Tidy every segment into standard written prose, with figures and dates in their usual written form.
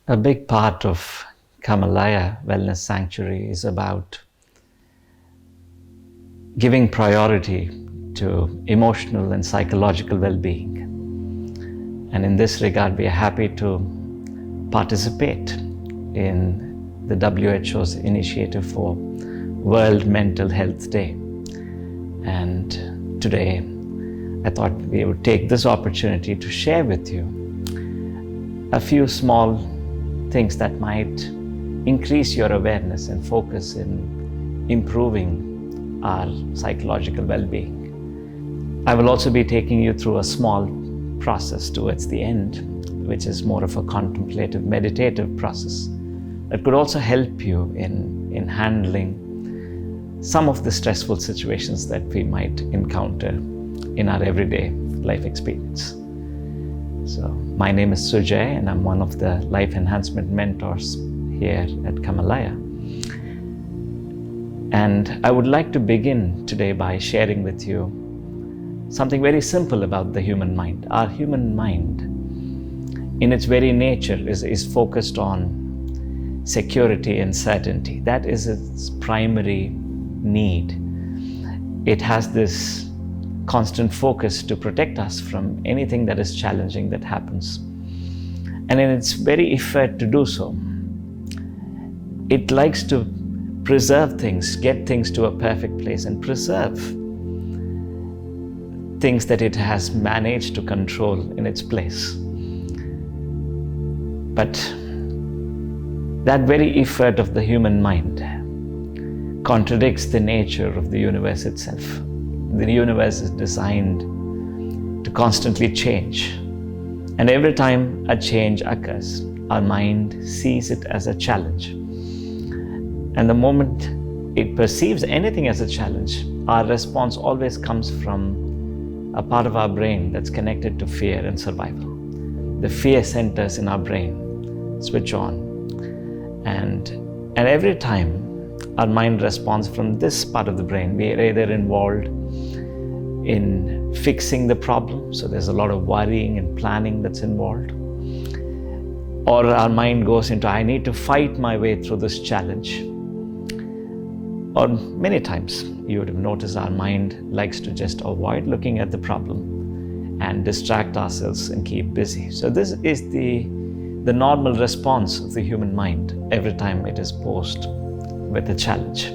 A big part of Kamalaya Wellness Sanctuary is about giving priority to emotional and psychological well-being. And in this regard, we are happy to participate in the WHO's initiative for World Mental Health Day. And today, I thought we would take this opportunity to share with you a few small things that might increase your awareness and focus in improving our psychological well-being. I will also be taking you through a small process towards the end, which is more of a contemplative, meditative process that could also help you in handling some of the stressful situations that we might encounter in our everyday life experience. So, my name is Sujay, and I'm one of the life enhancement mentors here at Kamalaya. And I would like to begin today by sharing with you something very simple about the human mind. Our human mind, in its very nature, is focused on security and certainty. That is its primary need. It has this constant focus to protect us from anything that is challenging that happens. And in its very effort to do so, it likes to preserve things, get things to a perfect place, and preserve things that it has managed to control in its place. But that very effort of the human mind contradicts the nature of the universe itself. The universe is designed to constantly change. And every time a change occurs, our mind sees it as a challenge. And the moment it perceives anything as a challenge, our response always comes from a part of our brain that's connected to fear and survival. The fear centers in our brain switch on. And every time our mind responds from this part of the brain, we are either involved in fixing the problem, so there's a lot of worrying and planning that's involved, or our mind goes into, I need to fight my way through this challenge. Or many times you would have noticed our mind likes to just avoid looking at the problem and distract ourselves and keep busy. So this is the normal response of the human mind every time it is posed with a challenge.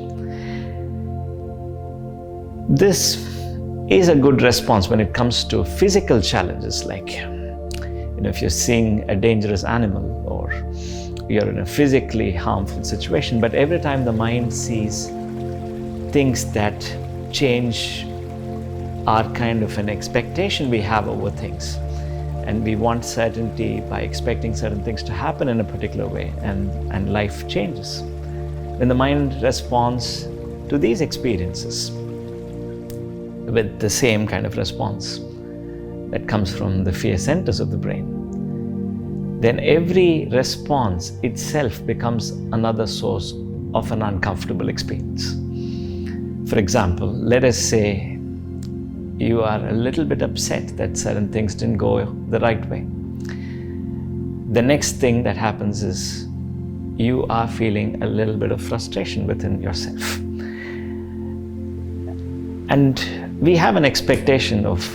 This is a good response when it comes to physical challenges, like if you're seeing a dangerous animal or you're in a physically harmful situation. But every time the mind sees things that change our kind of an expectation we have over things, and we want certainty by expecting certain things to happen in a particular way, and life changes. When the mind responds to these experiences with the same kind of response that comes from the fear centers of the brain, then every response itself becomes another source of an uncomfortable experience. For example, let us say you are a little bit upset that certain things didn't go the right way. The next thing that happens is you are feeling a little bit of frustration within yourself. And we have an expectation of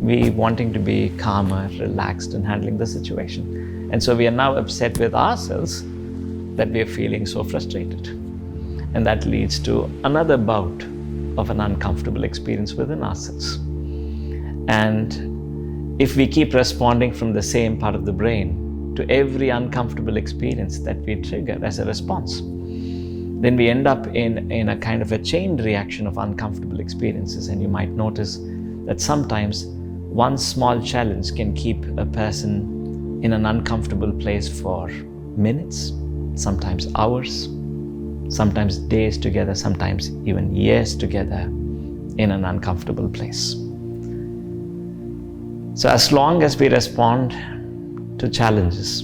we wanting to be calmer, relaxed, and handling the situation. And so we are now upset with ourselves that we are feeling so frustrated. And that leads to another bout of an uncomfortable experience within ourselves. And if we keep responding from the same part of the brain to every uncomfortable experience that we trigger as a response, then we end up in a kind of a chain reaction of uncomfortable experiences. And you might notice that sometimes one small challenge can keep a person in an uncomfortable place for minutes, sometimes hours, sometimes days together, sometimes even years together in an uncomfortable place. So as long as we respond to challenges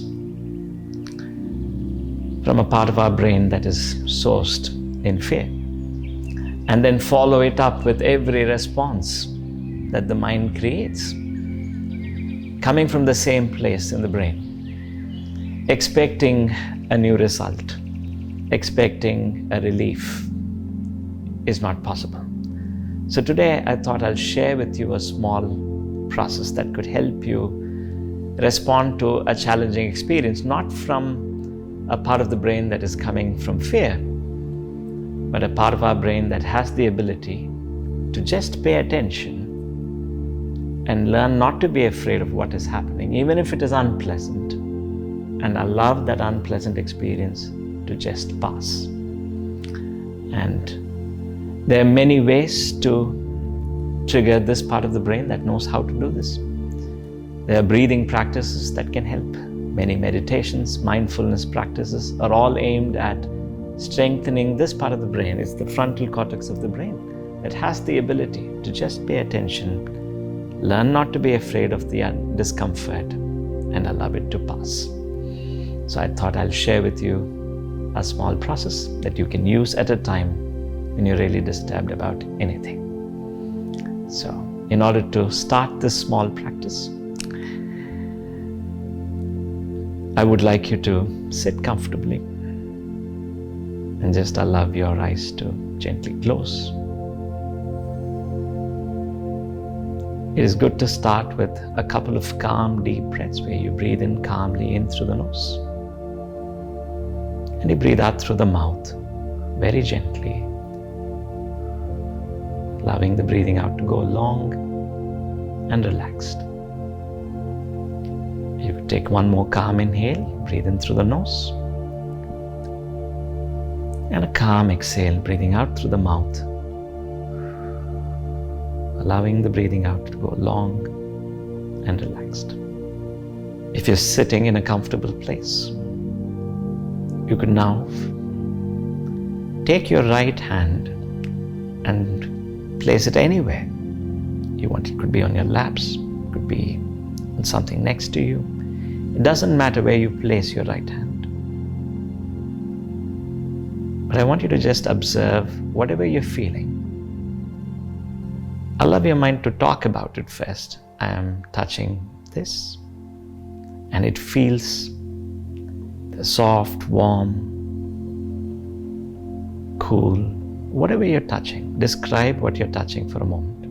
from a part of our brain that is sourced in fear, and then follow it up with every response that the mind creates, coming from the same place in the brain, expecting a new result, expecting a relief is not possible. So today I thought I'll share with you a small process that could help you respond to a challenging experience, not from a part of the brain that is coming from fear, but a part of our brain that has the ability to just pay attention and learn not to be afraid of what is happening, even if it is unpleasant, and allow that unpleasant experience to just pass. And there are many ways to trigger this part of the brain that knows how to do this. There are breathing practices that can help. Many meditations, mindfulness practices are all aimed at strengthening this part of the brain. It's the frontal cortex of the brain that has the ability to just pay attention, learn not to be afraid of the discomfort, and allow it to pass. So I thought I'll share with you a small process that you can use at a time when you're really disturbed about anything. So, in order to start this small practice, I would like you to sit comfortably and just allow your eyes to gently close. It is good to start with a couple of calm, deep breaths where you breathe in calmly in through the nose and you breathe out through the mouth very gently, allowing the breathing out to go long and relaxed. You could take one more calm inhale, breathe in through the nose, and a calm exhale, breathing out through the mouth, allowing the breathing out to go long and relaxed. If you're sitting in a comfortable place, you could now take your right hand and place it anywhere you want. It could be on your laps, it could be on something next to you. It doesn't matter where you place your right hand. But I want you to just observe whatever you're feeling. Allow your mind to talk about it first. I am touching this, and it feels soft, warm, cool, whatever you're touching. Describe what you're touching for a moment.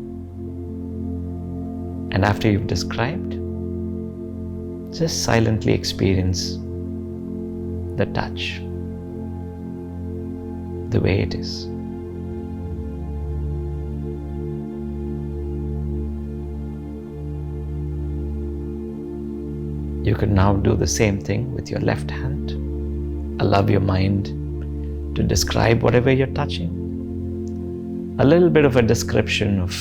And after you've described, just silently experience the touch, the way it is. You can now do the same thing with your left hand. Allow your mind to describe whatever you're touching. A little bit of a description of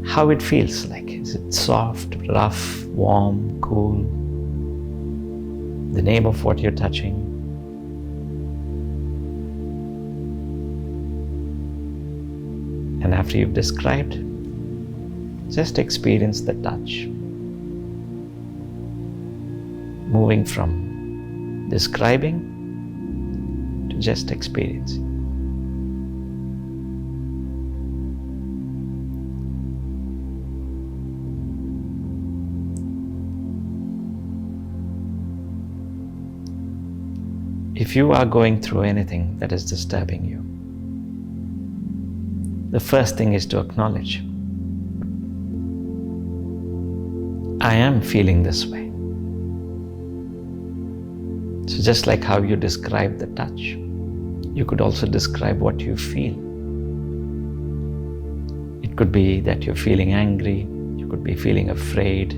how it feels like. Is it soft, rough, warm, cool? The name of what you're touching. And after you've described, just experience the touch. Moving from describing to just experiencing. If you are going through anything that is disturbing you, the first thing is to acknowledge, I am feeling this way. So just like how you describe the touch, you could also describe what you feel. It could be that you're feeling angry, you could be feeling afraid,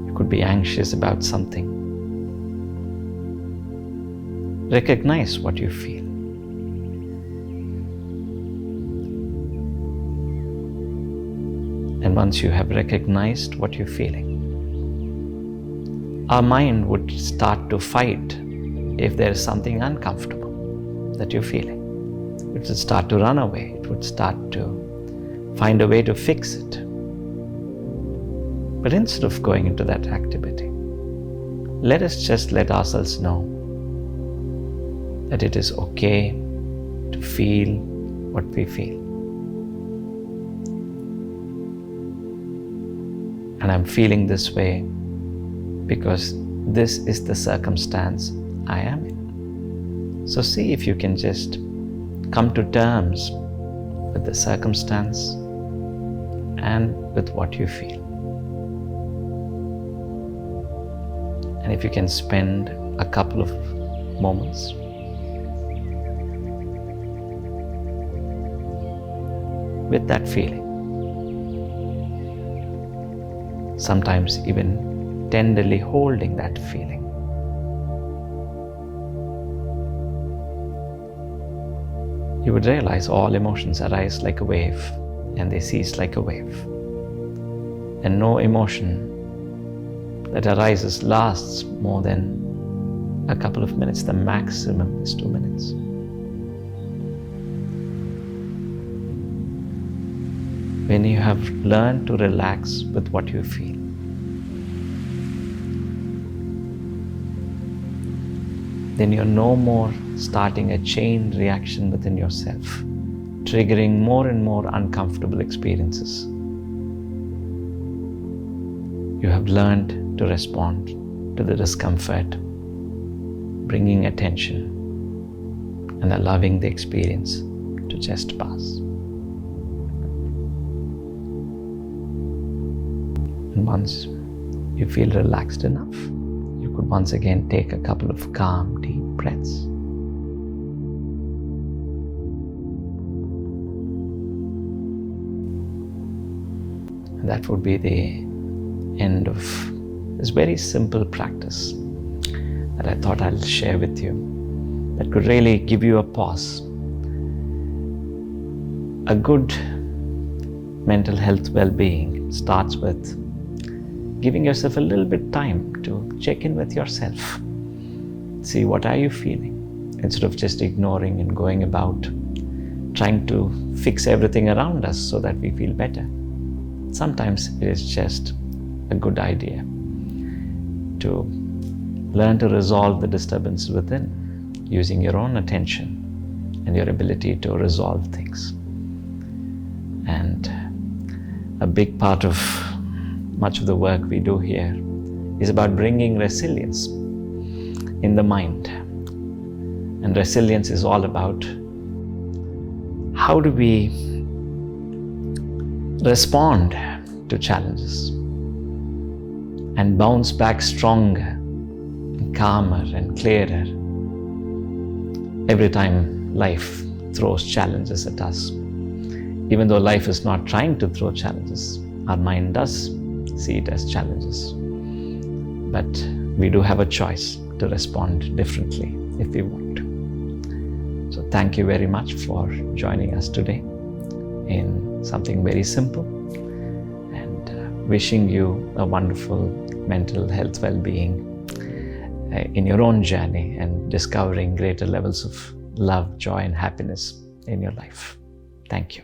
you could be anxious about something. Recognize what you feel. And once you have recognized what you're feeling, our mind would start to fight if there is something uncomfortable that you're feeling. It would start to run away. It would start to find a way to fix it. But instead of going into that activity, let us just let ourselves know that it is okay to feel what we feel. And I'm feeling this way because this is the circumstance I am in. So see if you can just come to terms with the circumstance and with what you feel. And if you can spend a couple of moments with that feeling, sometimes even tenderly holding that feeling, you would realize all emotions arise like a wave and they cease like a wave. And no emotion that arises lasts more than a couple of minutes. The maximum is 2 minutes. When you have learned to relax with what you feel, then you're no more starting a chain reaction within yourself, triggering more and more uncomfortable experiences. You have learned to respond to the discomfort, bringing attention and allowing the experience to just pass. And once you feel relaxed enough, you could once again take a couple of calm, deep breaths. And that would be the end of this very simple practice that I thought I'll share with you, that could really give you a pause. A good mental health well-being starts with giving yourself a little bit time to check in with yourself. See, what are you feeling? Instead of just ignoring and going about trying to fix everything around us so that we feel better. Sometimes it is just a good idea to learn to resolve the disturbance within using your own attention and your ability to resolve things. And a big part of much of the work we do here is about bringing resilience in the mind. And resilience is all about how do we respond to challenges and bounce back stronger and calmer and clearer every time life throws challenges at us. Even though life is not trying to throw challenges, our mind does see it as challenges. But we do have a choice to respond differently if we want to. So thank you very much for joining us today in something very simple, and wishing you a wonderful mental health well-being in your own journey and discovering greater levels of love, joy, and happiness in your life. Thank you.